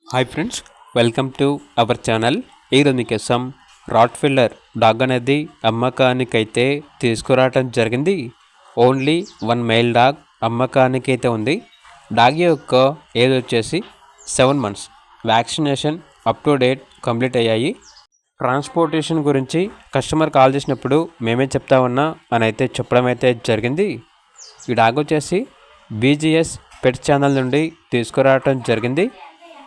Hi friends, welcome to our channel. ఈరోజు మీకోసం Rottweiler dog అనేది అమ్మకానికైతే తీసుకురావటం జరిగింది. ఓన్లీ వన్ మెయిల్ డాగ్ అమ్మకానికైతే ఉంది. డాగ్ యొక్క ఏజ్ వచ్చేసి 7 months. Vaccination up to date complete అయ్యాయి. ట్రాన్స్పోర్టేషన్ గురించి కస్టమర్ కాల్ చేసినప్పుడు మేమే చెప్తా ఉన్నా అని అయితే చెప్పడం అయితే జరిగింది. ఈ డాగ్ వచ్చేసి బీజీఎస్ పెట్ ఛానల్ నుండి తీసుకురావటం జరిగింది.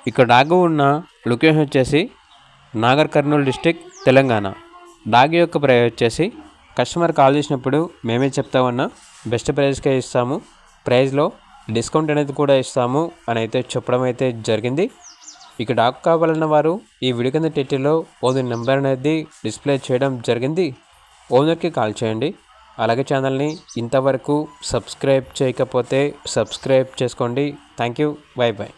ఇక్కడ డాగ్ ఉన్న లొకేషన్ వచ్చేసి నాగర్ కర్నూలు డిస్టిక్, తెలంగాణ. డాగ్ యొక్క ప్రైస్ వచ్చేసి కస్టమర్ కాల్ చేసినప్పుడు మేమే చెప్తా ఉన్నా బెస్ట్ ప్రైస్కే ఇస్తాము, ప్రైస్లో డిస్కౌంట్ అనేది కూడా ఇస్తాము అని అయితే చెప్పడం అయితే జరిగింది. ఇక డాగ్ కావాలన్న వారు ఈ వీడియో కింద టైటిల్లో ఓనర్ నెంబర్ అనేది డిస్ప్లే చేయడం జరిగింది. ఓనర్కి కాల్ చేయండి. అలాగే ఛానల్ని ఇంతవరకు సబ్స్క్రైబ్ చేయకపోతే సబ్స్క్రైబ్ చేసుకోండి. Thank you, by by.